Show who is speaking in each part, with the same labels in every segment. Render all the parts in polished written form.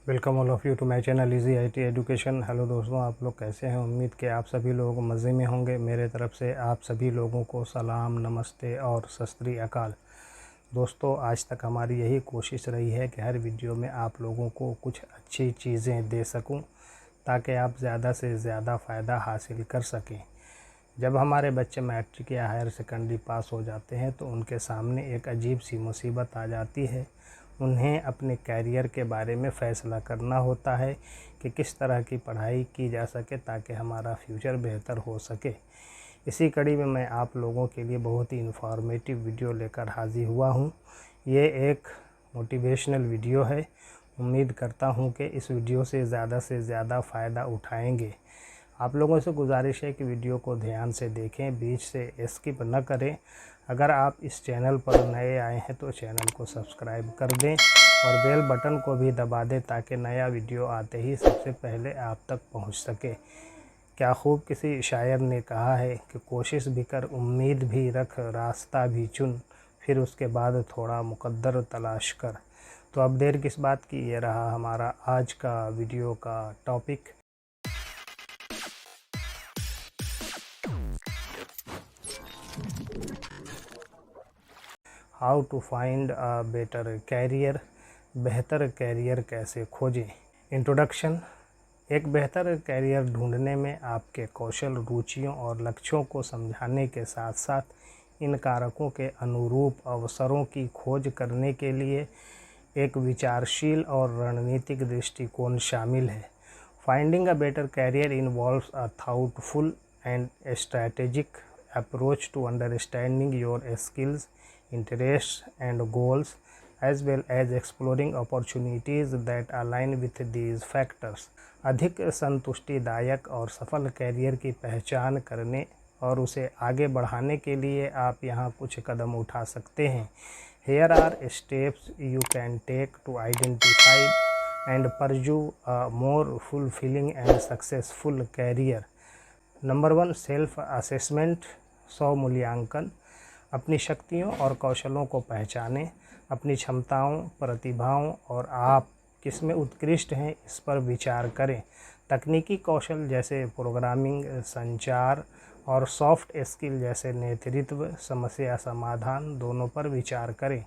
Speaker 1: Welcome all of you to my channel easy IT education. Hello दोस्तों, आप लोग कैसे हैं? उम्मीद कि आप सभी लोग मज़े में होंगे। मेरे तरफ से आप सभी लोगों को सलाम, नमस्ते और सत श्री अकाल। दोस्तों, आज तक हमारी यही कोशिश रही है कि हर वीडियो में आप लोगों को कुछ अच्छी चीज़ें दे सकूं ताकि आप ज़्यादा से ज़्यादा फ़ायदा हासिल कर सकें। जब हमारे बच्चे मैट्रिक या हायर सेकेंडरी पास हो जाते हैं तो उनके सामने एक अजीब सी मुसीबत आ जाती है। उन्हें अपने कैरियर के बारे में फ़ैसला करना होता है कि किस तरह की पढ़ाई की जा सके ताकि हमारा फ्यूचर बेहतर हो सके। इसी कड़ी में मैं आप लोगों के लिए बहुत ही इन्फॉर्मेटिव वीडियो लेकर हाजिर हुआ हूँ। ये एक मोटिवेशनल वीडियो है। उम्मीद करता हूँ कि इस वीडियो से ज़्यादा फ़ायदा उठाएंगे। आप लोगों से गुजारिश है कि वीडियो को ध्यान से देखें, बीच से स्किप न करें। अगर आप इस चैनल पर नए आए हैं तो चैनल को सब्सक्राइब कर दें और बेल बटन को भी दबा दें ताकि नया वीडियो आते ही सबसे पहले आप तक पहुंच सके। क्या खूब किसी शायर ने कहा है कि कोशिश भी कर, उम्मीद भी रख, रास्ता भी चुन, फिर उसके बाद थोड़ा मुकद्दर तलाश कर। तो अब देर किस बात की, ये रहा हमारा आज का वीडियो का topic. How to find a better career, बेहतर कैरियर कैसे खोजें। इंट्रोडक्शन। एक बेहतर कैरियर ढूंढने में आपके कौशल, रुचियों और लक्ष्यों को समझाने के साथ साथ इन कारकों के अनुरूप अवसरों की खोज करने के लिए एक विचारशील और रणनीतिक दृष्टिकोण शामिल है। Finding a better career involves a thoughtful and strategic approach to understanding your skills, interests and goals, as well as exploring opportunities that align with these factors. अधिक संतुष्टिदायक और सफल कैरियर की पहचान करने और उसे आगे बढ़ाने के लिए आप यहाँ कुछ कदम उठा सकते हैं। Here are steps you can take to identify and pursue a more fulfilling and successful career. Number 1, self assessment, स्व मूल्यांकन। अपनी शक्तियों और कौशलों को पहचानें। अपनी क्षमताओं, प्रतिभाओं और आप किसमें उत्कृष्ट हैं इस पर विचार करें। तकनीकी कौशल जैसे प्रोग्रामिंग, संचार और सॉफ्ट स्किल जैसे नेतृत्व, समस्या समाधान दोनों पर विचार करें।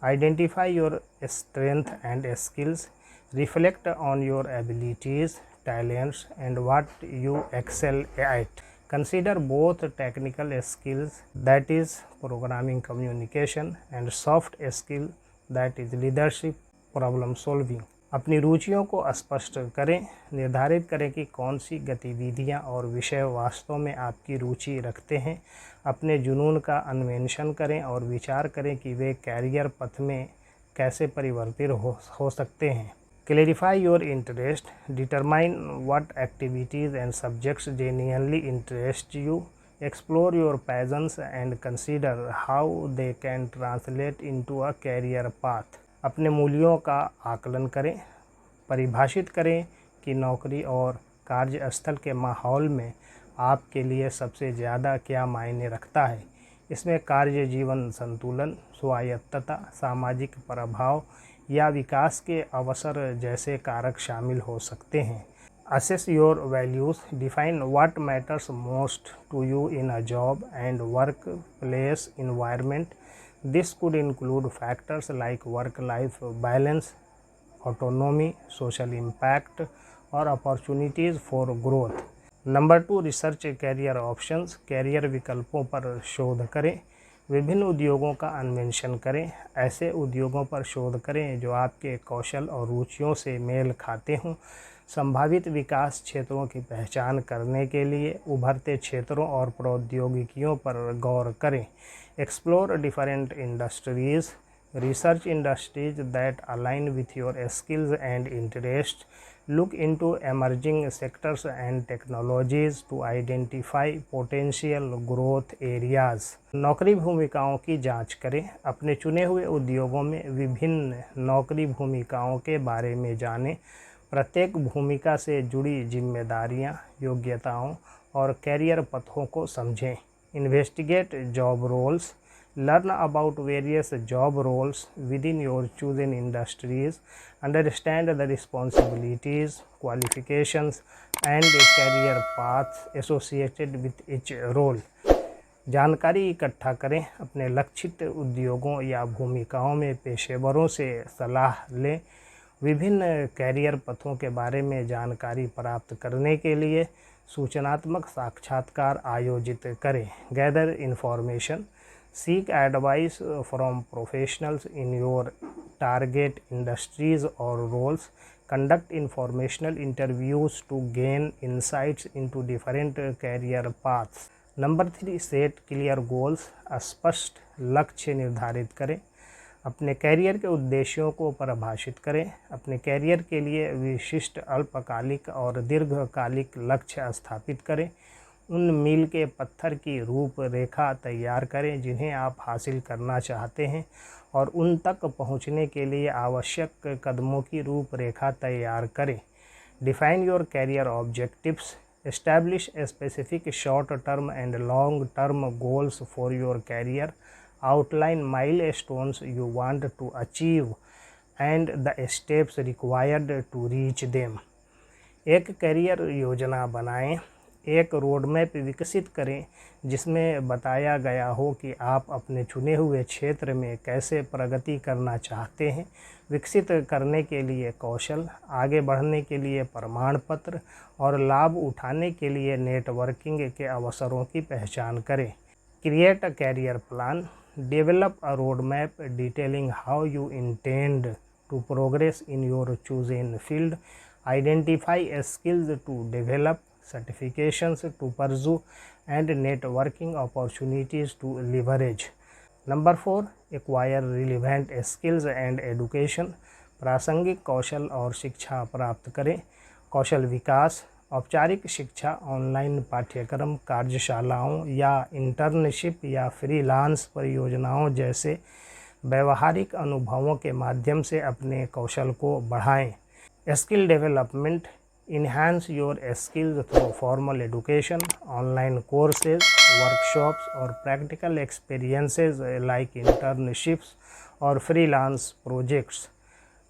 Speaker 1: Identify your strength and skills, reflect on your abilities, talents and what you excel at. Consider both technical skills, that is programming, communication, and soft skill, that is leadership, problem solving. अपनी रुचियों को स्पष्ट करें। निर्धारित करें कि कौन सी गतिविधियां और विषय वास्तव में आपकी रुचि रखते हैं। अपने जुनून का अन्वेषण करें और विचार करें कि वे कैरियर पथ में कैसे परिवर्तित हो सकते हैं। Clarify your interest. Determine what activities and subjects genuinely interest you. Explore your passions and consider how they can translate into a career path. अपने मूल्यों का आकलन करें। परिभाषित करें कि नौकरी और कार्यस्थल के माहौल में आपके लिए सबसे ज़्यादा क्या मायने रखता है। इसमें कार्य जीवन संतुलन, स्वायत्तता, सामाजिक प्रभाव या विकास के अवसर जैसे कारक शामिल हो सकते हैं। Assess your values. Define what matters most to you in a job and workplace environment. This could include factors like work life balance, autonomy, social impact और opportunities for growth. Number 2, research career options. Career विकल्पों पर शोध करें। विभिन्न उद्योगों का अन्वेषण करें। ऐसे उद्योगों पर शोध करें जो आपके कौशल और रुचियों से मेल खाते हों। संभावित विकास क्षेत्रों की पहचान करने के लिए उभरते क्षेत्रों और प्रौद्योगिकियों पर गौर करें। Explore different industries. Research industries that align with your skills and interest. Look into emerging sectors and technologies to identify potential growth areas. नौकरी भूमिकाओं की जांच करें। अपने चुने हुए उद्योगों में विभिन्न नौकरी भूमिकाओं के बारे में जानें। प्रत्येक भूमिका से जुड़ी जिम्मेदारियां, योग्यताओं और कैरियर पथों को समझें। Investigate job roles. Learn about various job roles within your chosen industries. Understand the responsibilities, qualifications, and career paths associated with each role. जानकारी इकट्ठा करें, अपने लक्षित उद्योगों या भूमिकाओं में पेशेवरों से सलाह लें। विभिन्न कैरियर पथों के बारे में जानकारी प्राप्त करने के लिए सूचनात्मक साक्षात्कार आयोजित करें। Gather information, seek advice from professionals in your target industries और roles. Conduct informational interviews to gain insights into different career paths. Number 3, set clear goals. स्पष्ट लक्ष्य निर्धारित करें। अपने कैरियर के उद्देश्यों को परिभाषित करें। अपने कैरियर के लिए विशिष्ट अल्पकालिक और दीर्घकालिक लक्ष्य स्थापित करें। उन मील के पत्थर की रूपरेखा तैयार करें जिन्हें आप हासिल करना चाहते हैं और उन तक पहुंचने के लिए आवश्यक कदमों की रूपरेखा तैयार करें। Define your career objectives. Establish a specific short-term and long-term goals for your career. Outline milestones you want to achieve and the steps required to reach them. एक कैरियर योजना बनाएं। एक रोड मैप विकसित करें जिसमें बताया गया हो कि आप अपने चुने हुए क्षेत्र में कैसे प्रगति करना चाहते हैं। विकसित करने के लिए कौशल, आगे बढ़ने के लिए प्रमाण पत्र और लाभ उठाने के लिए नेटवर्किंग के अवसरों की पहचान करें। Create a career plan. Develop a road map detailing how you intend to progress in your chosen field. Identify skills to develop, certifications to pursue, and networking opportunities to leverage. Number 4, acquire relevant skills and education. प्रासंगिक कौशल और शिक्षा प्राप्त करें। कौशल विकास, औपचारिक शिक्षा, online पाठ्यक्रम, कार्यशालाओं या इंटर्नशिप या फ्रीलांस परियोजनाओं जैसे व्यवहारिक अनुभवों के माध्यम से अपने कौशल को बढ़ाएं। Skill development, enhance your skills through formal education, online courses, workshops और practical experiences like internships और freelance projects.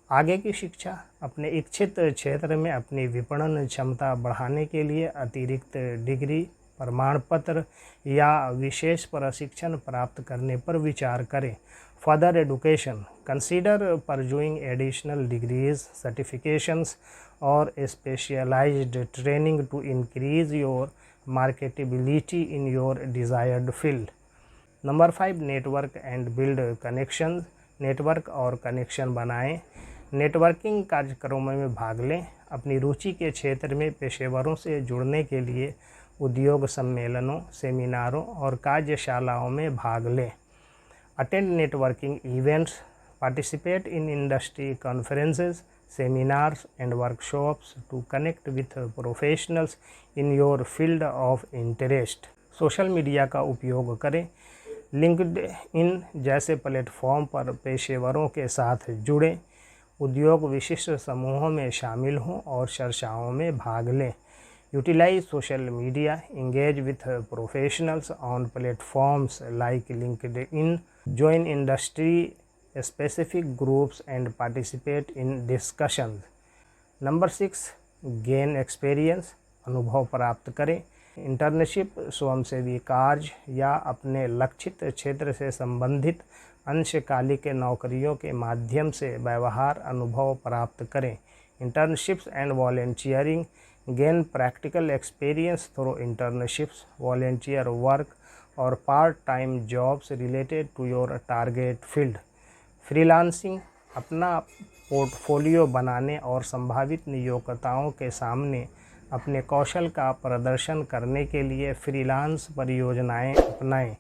Speaker 1: आगे की शिक्षा, अपने इच्छित क्षेत्र में अपनी विपणन क्षमता बढ़ाने के लिए अतिरिक्त डिग्री, प्रमाण पत्र या विशेष प्रशिक्षण प्राप्त करने पर विचार करें। Further education, consider pursuing additional degrees, certifications और specialized training to increase your marketability in your desired field. Number 5, network and build connection. Network और कनेक्शन बनाएं। नेटवर्किंग कार्यक्रमों में भाग लें। अपनी रुचि के क्षेत्र में पेशेवरों से जुड़ने के लिए उद्योग सम्मेलनों, सेमिनारों और कार्यशालाओं में भाग लें। Attend networking events, participate in industry conferences, seminars and workshops to connect with professionals in your field of interest. Social media का उपयोग करें। लिंक्डइन जैसे प्लेटफॉर्म पर पेशेवरों के साथ जुड़ें। उद्योग विशिष्ट समूहों में शामिल हों और चर्चाओं में भाग लें। Utilise social media, engage with professionals on platforms like LinkedIn, join industry specific groups and participate in discussions. Number 6, gain experience, अनुभव प्राप्त करें। इंटर्नशिप, स्वयंसेवी कार्य या अपने लक्षित क्षेत्र से संबंधित अंशकालिक नौकरियों के माध्यम से व्यवहार अनुभव प्राप्त करें। Internships and volunteering, gain practical experience through internships, volunteer work और part time jobs related to your target field. Freelancing, अपना पोर्टफोलियो बनाने और संभावित नियोक्ताओं के सामने अपने कौशल का प्रदर्शन करने के लिए फ्रीलांस परियोजनाएं अपनाएं।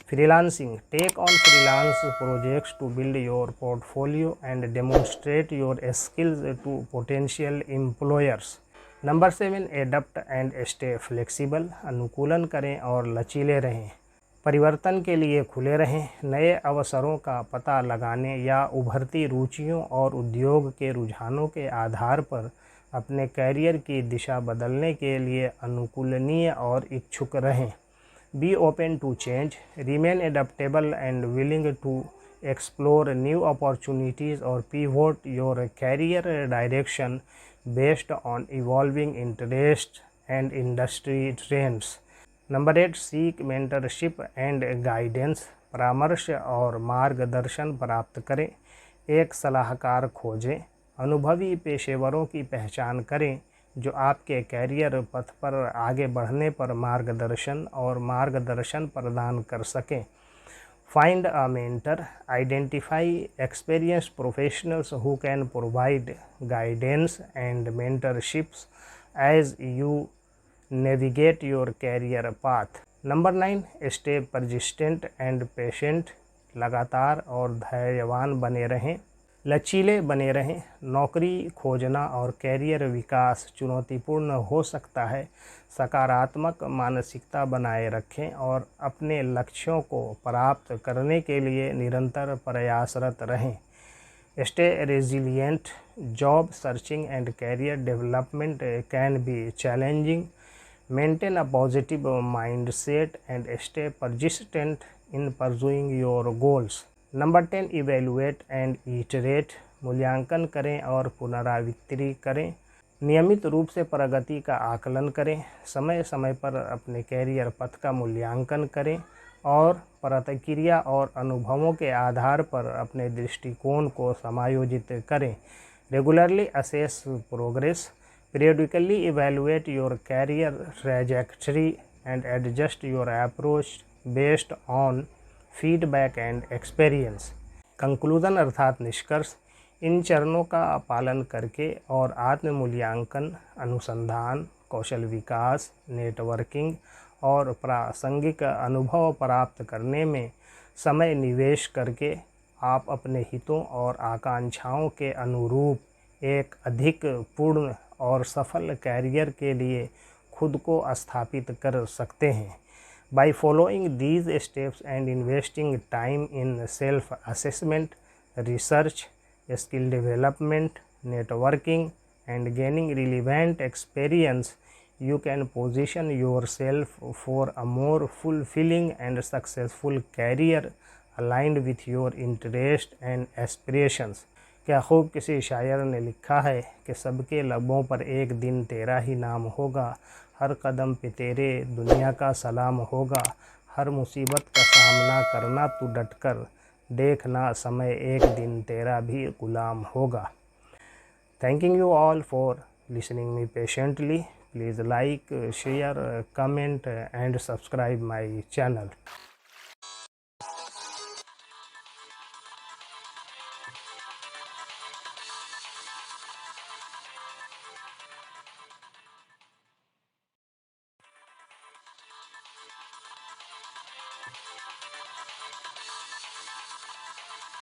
Speaker 1: Freelancing, take on freelance projects to build your portfolio and demonstrate your skills to potential employers. Number 7, adapt and stay flexible, अनुकूलन करें और लचीले रहें। परिवर्तन के लिए खुले रहें। नए अवसरों का पता लगाने या उभरती रुचियों और उद्योग के रुझानों के आधार पर अपने कैरियर की दिशा बदलने के लिए अनुकूलनीय और इच्छुक रहें। Be open to change, remain adaptable and willing to explore new opportunities or pivot your career direction based on evolving interests and industry trends. Number 8, seek mentorship and guidance, परामर्श और मार्गदर्शन प्राप्त करें। एक सलाहकार खोजें, अनुभवी पेशेवरों की पहचान करें जो आपके कैरियर पथ पर आगे बढ़ने पर मार्गदर्शन प्रदान कर सकें। Find a mentor, identify experienced professionals who can provide guidance and mentorships as you navigate your career path. Number 9, stay persistent and patient, लगातार और धैर्यवान बने रहें, लचीले बने रहें। नौकरी खोजना और कैरियर विकास चुनौतीपूर्ण हो सकता है। सकारात्मक मानसिकता बनाए रखें और अपने लक्ष्यों को प्राप्त करने के लिए निरंतर प्रयासरत रहें। Stay resilient, job searching and career development can be challenging. Maintain a positive mindset and stay persistent in pursuing your goals. Number 10, evaluate and iterate, मूल्यांकन करें और पुनरावृत्ति करें। नियमित रूप से प्रगति का आकलन करें, समय समय पर अपने कैरियर पथ का मूल्यांकन करें और प्रतिक्रिया और अनुभवों के आधार पर अपने दृष्टिकोण को समायोजित करें। Regularly assess progress, periodically evaluate your career trajectory and adjust your approach based on feedback and experience. Conclusion अर्थात निष्कर्ष, इन चरणों का पालन करके और आत्म मूल्यांकन, अनुसंधान, कौशल विकास, नेटवर्किंग और प्रासंगिक अनुभव प्राप्त करने में समय निवेश करके आप अपने हितों और आकांक्षाओं के अनुरूप एक अधिक पूर्ण और सफल कैरियर के लिए खुद को स्थापित कर सकते हैं। By following these steps and investing time in self assessment, research, skill development, networking and gaining relevant experience, you can position yourself for a more fulfilling and successful career aligned with your interest and aspirations. क्या खूब किसी शायर ने लिखा है कि सबके लबों पर एक दिन तेरा ही नाम होगा, हर कदम पे तेरे दुनिया का सलाम होगा, हर मुसीबत का सामना करना तू डटकर, देखना समय एक दिन तेरा भी गुलाम होगा। Thanking you all for listening me patiently. Please like, share, comment and subscribe my channel.